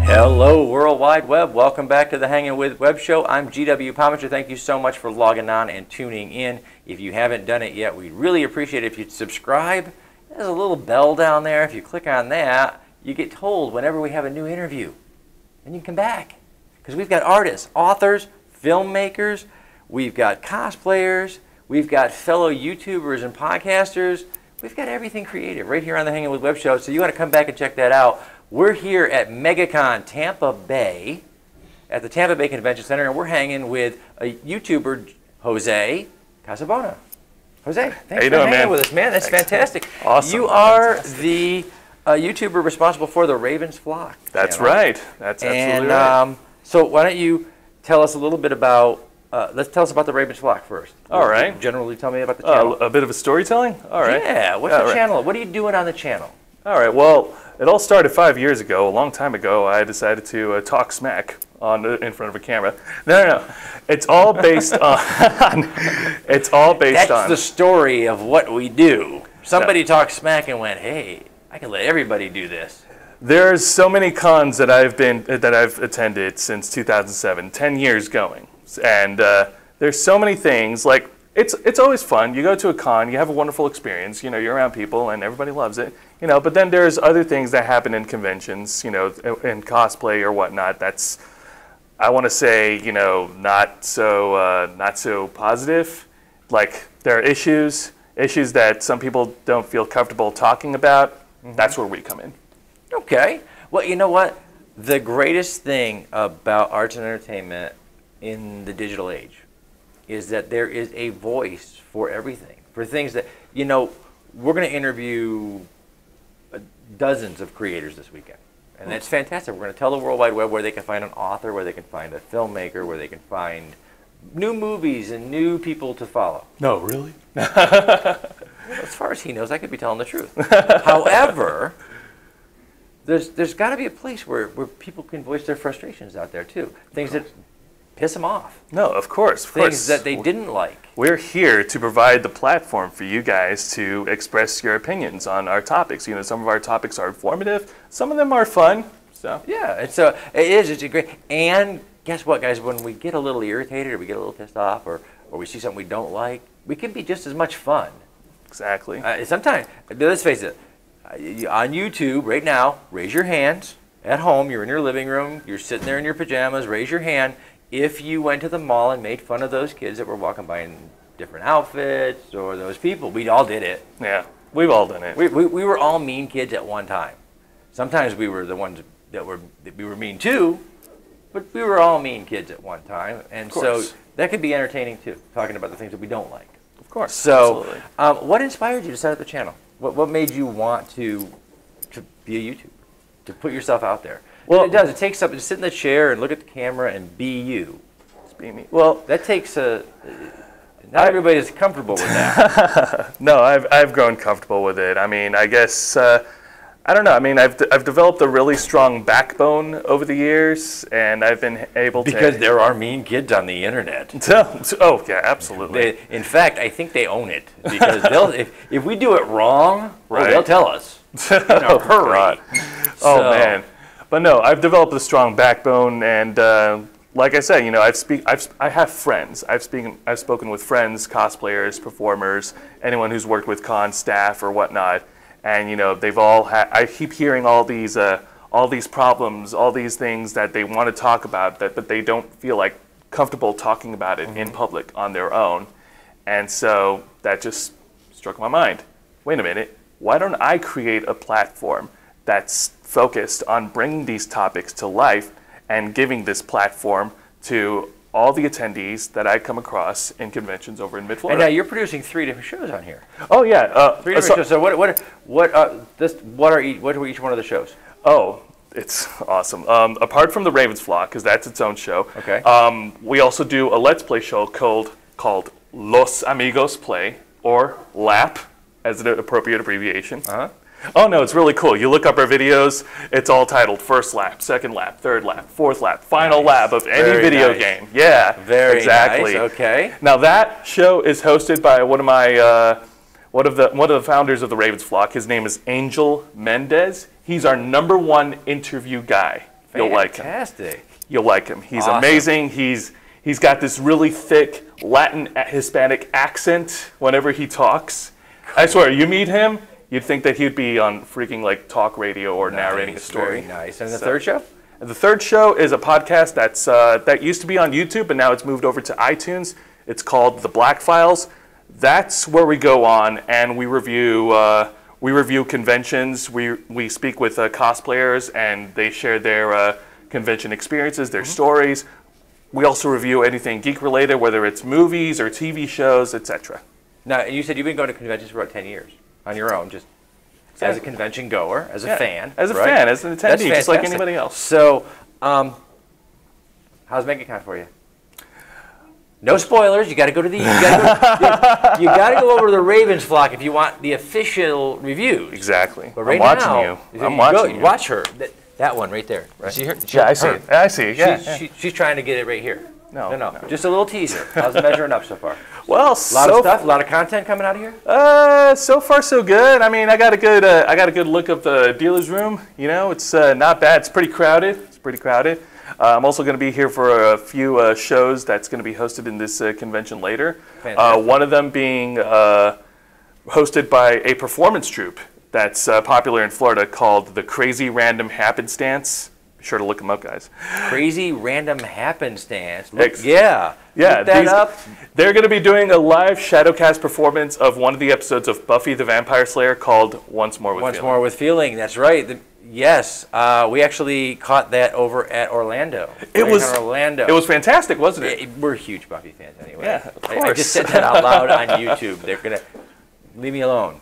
Hello, World Wide Web. Welcome back to the Hangin With Web Show. I'm GW Pomichter. Thank you so much for logging on and tuning in. If you haven't done it yet, we'd really appreciate it if you'd subscribe. There's a little bell down there. If you click on that, you get told whenever we have a new interview. And you can come back. Because we've got artists, authors, filmmakers, we've got cosplayers, we've got fellow YouTubers and podcasters. We've got everything creative right here on the Hangin With Web Show. So you want to come back and check that out. We're here at MegaCon Tampa Bay at the Tampa Bay Convention Center, and we're hanging with a YouTuber, Jose Casabona. Jose, thanks for hanging with us, man. That's fantastic. Awesome. You are the YouTuber responsible for the Ravens Flock. That's right. That's absolutely right. So why don't you tell us a little bit about, let's tell us about the Ravens Flock first. All right. Generally tell me about the channel. A bit of a storytelling? All right. Yeah, what's the channel? What are you doing on the channel? All right, well, it all started 5 years ago. A long time ago, I decided to talk smack in front of a camera. No. It's all based on... That's the story of what we do. Somebody talked smack and went, hey, I can let everybody do this. There's so many cons that I've attended since 2007, 10 years going. And there's so many things, like, it's always fun. You go to a con, you have a wonderful experience, you're around people and everybody loves it, but then there's other things that happen in conventions, in cosplay or whatnot. That's, I want to say, not so positive. Like, there are issues that some people don't feel comfortable talking about. Mm-hmm. That's where we come in. Okay. Well, you know what? The greatest thing about arts and entertainment in the digital age is that there is a voice for everything, for things that, we're going to interview dozens of creators this weekend. And that's fantastic. We're going to tell the World Wide Web where they can find an author, where they can find a filmmaker, where they can find new movies and new people to follow. No, really? As far as he knows, I could be telling the truth. However, there's got to be a place where people can voice their frustrations out there too. Things that piss them off. No, of course. Things that they didn't like. We're here to provide the platform for you guys to express your opinions on our topics. Some of our topics are informative. Some of them are fun. So yeah, it's great. And guess what, guys? When we get a little irritated or we get a little pissed off or we see something we don't like, we can be just as much fun. Exactly. Sometimes, let's face it, on YouTube right now, raise your hands. At home, you're in your living room, you're sitting there in your pajamas, raise your hand. If you went to the mall and made fun of those kids that were walking by in different outfits, or those people, we all did it. Yeah, we've all done it. We were all mean kids at one time. Sometimes we were the ones that we were mean too, but we were all mean kids at one time. And so that could be entertaining too, talking about the things that we don't like. Of course. So what inspired you to set up the channel? What made you want to be a YouTuber, to put yourself out there? Well, it does. It takes something to sit in the chair and look at the camera and be you. Just be me. Well, that takes not everybody is comfortable with that. No, I've grown comfortable with it. I mean, I guess I don't know. I mean, I've developed a really strong backbone over the years, and I've been able to. Because there are mean kids on the internet. Oh yeah, absolutely. In fact, I think they own it because if we do it wrong, they'll tell us in a hurry. Oh man. But no, I've developed a strong backbone, and like I said, I have friends. I've spoken with friends, cosplayers, performers, anyone who's worked with con staff or whatnot, and they've all had. I keep hearing all these problems, all these things that they want to talk about, but they don't feel like comfortable talking about it in public on their own, and so that just struck my mind. Wait a minute, why don't I create a platform that's focused on bringing these topics to life and giving this platform to all the attendees that I come across in conventions over in Mid-Florida. And now you're producing 3 different shows on here. Oh yeah, 3 different shows. So what are each one of the shows? Oh, It's awesome. Apart from the Ravens Flock, because that's its own show. Okay. We also do a Let's Play show called Los Amigos Play, or LAP, as an appropriate abbreviation. Oh no, it's really cool. You look up our videos, it's all titled first lap, second lap, third lap, fourth lap, final lap of any video game. Yeah, very exactly. Nice. Okay. Now that show is hosted by one of the founders of the Ravens Flock. His name is Angel Mendez. He's our #1 interview guy. You'll like him. Fantastic. You'll like him. He's awesome. Amazing. He's got this really thick Latin Hispanic accent whenever he talks. I swear, you meet him, you'd think that he'd be on freaking like talk radio or narrating a story. Very nice. And the third show? The third show is a podcast that used to be on YouTube, but now it's moved over to iTunes. It's called The Black Files. That's where we go on and we review conventions. We speak with cosplayers and they share their convention experiences, their stories. We also review anything geek related, whether it's movies or TV shows, etc. Now, you said you've been going to conventions for about 10 years on your own, just as a convention goer, as a fan. As a right? fan, as an attendee, just like anybody else. So, how's MegaCon for you? No spoilers. You got to go to the. You got to go over to the Ravens Flock if you want the official reviews. Exactly. But right I'm watching now, you. I'm watching you. Watch her. That one right there. Right. See her? Yeah, I see it. I see it. Yeah. She's trying to get it right here. No. Just a little teaser. How's it measuring up so far? Well, a lot of stuff, a lot of content coming out of here. So far so good. I mean, I got a good look of the dealer's room. You know, it's not bad. It's pretty crowded. I'm also going to be here for a few shows that's going to be hosted in this convention later. One of them being hosted by a performance troupe that's popular in Florida called the Crazy Random Happenstance. Be sure to look them up, guys. Crazy Random Happenstance. Yeah. Look that up. They're going to be doing a live Shadowcast performance of one of the episodes of Buffy the Vampire Slayer called Once More With Feeling. Once More With Feeling. That's right. Yes, we actually caught that over at Orlando. It was fantastic, wasn't it? We're huge Buffy fans anyway. Yeah, of course. I just said that out loud on YouTube. They're gonna leave me alone.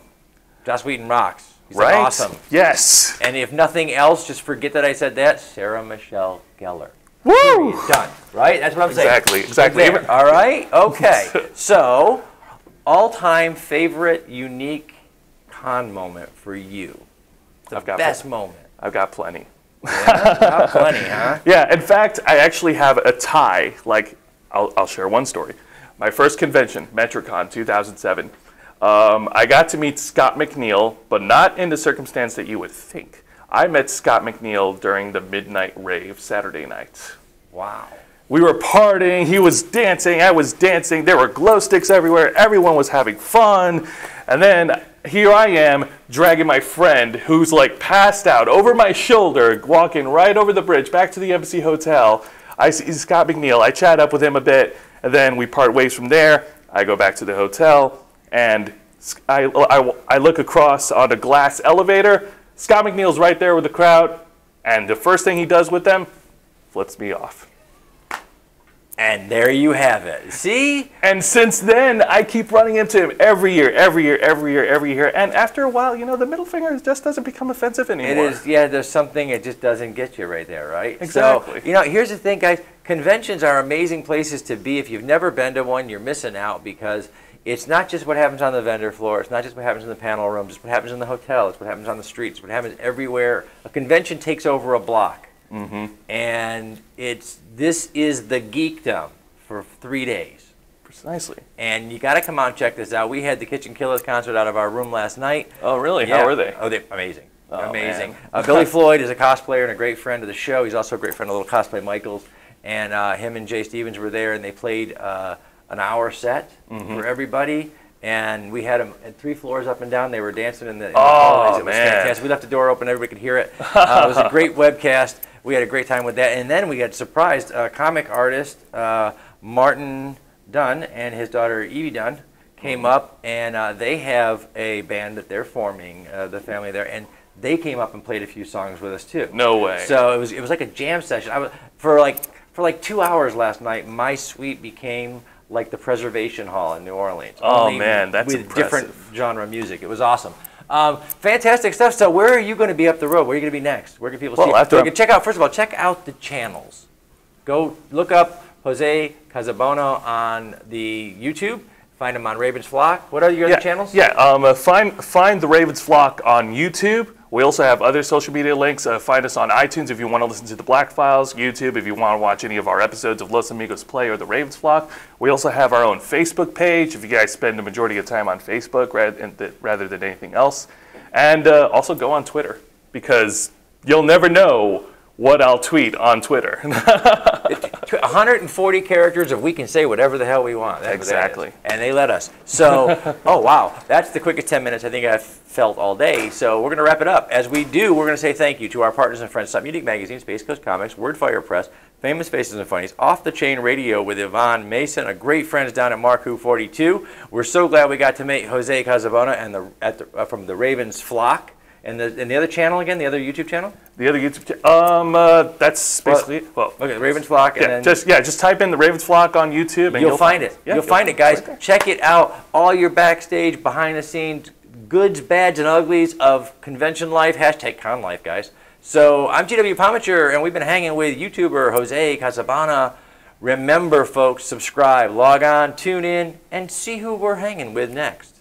Joss Whedon rocks. He's right? Awesome. Yes. And if nothing else, just forget that I said that. Sarah Michelle Gellar. Woo! Done. Right? That's what I'm saying. Exactly. All right. Okay. So, all-time favorite unique con moment for you. The best moment. I've got plenty. Yeah, got plenty, huh? Yeah, in fact, I actually have a tie. Like, I'll share one story. My first convention, MegaCon 2007, I got to meet Scott MacNeil, but not in the circumstance that you would think. I met Scott MacNeil during the midnight rave Saturday night. Wow. We were partying, he was dancing, I was dancing, there were glow sticks everywhere, everyone was having fun, and then here I am dragging my friend who's like passed out over my shoulder, walking right over the bridge back to the Embassy Hotel. I see Scott MacNeil, I chat up with him a bit, and then we part ways from there. I go back to the hotel, and I look across on a glass elevator. Scott MacNeil's right there with the crowd, and the first thing he does with them, flips me off. And there you have it. See? And since then, I keep running into him every year. And after a while, you know, the middle finger just doesn't become offensive anymore. It is, yeah, there's something, it just doesn't get you right there, right? Exactly. So, you know, here's the thing, guys. Conventions are amazing places to be. If you've never been to one, you're missing out because it's not just what happens on the vendor floor. It's not just what happens in the panel room. It's what happens in the hotel. It's what happens on the streets. It's what happens everywhere. A convention takes over a block. Mm-hmm. And this is the geekdom for 3 days. Precisely. And you got to come out and check this out. We had the Kitchen Killers concert out of our room last night. Oh, really? Yeah. How were they? Oh, they're amazing. Oh, amazing. Billy Floyd is a cosplayer and a great friend of the show. He's also a great friend of Little Cosplay Michaels. And him and Jay Stevens were there, and they played an hour set for everybody. And we had them at 3 floors up and down. They were dancing in the hallways. It was fantastic. We left the door open. Everybody could hear it. It was a great webcast. We had a great time with that. And then we got surprised. Comic artist Martin Dunn and his daughter Evie Dunn came up, and they have a band that they're forming, the family there. And they came up and played a few songs with us, too. No way. So it was like a jam session. For like 2 hours last night, my suite became like the Preservation Hall in New Orleans. Oh, man, that's with impressive. Different genre music. It was awesome. Fantastic stuff. So where are you going to be up the road? Where are you going to be next? Where can people see you? After You can check out, first of all, check out the channels. Go look up Jose Casabona on the YouTube. Find him on Raven's Flock. What are your other channels? Yeah, find the Raven's Flock on YouTube. We also have other social media links. Find us on iTunes if you want to listen to the Black Files, YouTube if you want to watch any of our episodes of Los Amigos Play or the Raven's Flock. We also have our own Facebook page if you guys spend the majority of time on Facebook rather than anything else. And also go on Twitter, because you'll never know what I'll tweet on Twitter. 140 characters of we can say whatever the hell we want. That's exactly. And they let us. So, oh wow, that's the quickest 10 minutes I think I've felt all day. So we're going to wrap it up. As we do, we're going to say thank you to our partners and friends, Top Music Magazine, Space Coast Comics, Wordfire Press, Famous Faces and Funnies, Off the Chain Radio with Yvonne Mason, a great friends down at Marku 42. We're so glad we got to meet Jose Casabona and from the Ravens Flock. And the other channel again, the other YouTube channel? The other YouTube channel, that's basically it. Well, okay, Ravens Flock. And then just type in the Ravens Flock on YouTube, and you'll find it. Yeah, you'll find it, guys. Right, check it out. All your backstage, behind the scenes, goods, bads, and uglies of convention life. Hashtag con life, guys. So I'm GW Pomichter, and we've been hanging with YouTuber Jose Casabona. Remember, folks, subscribe, log on, tune in, and see who we're hanging with next.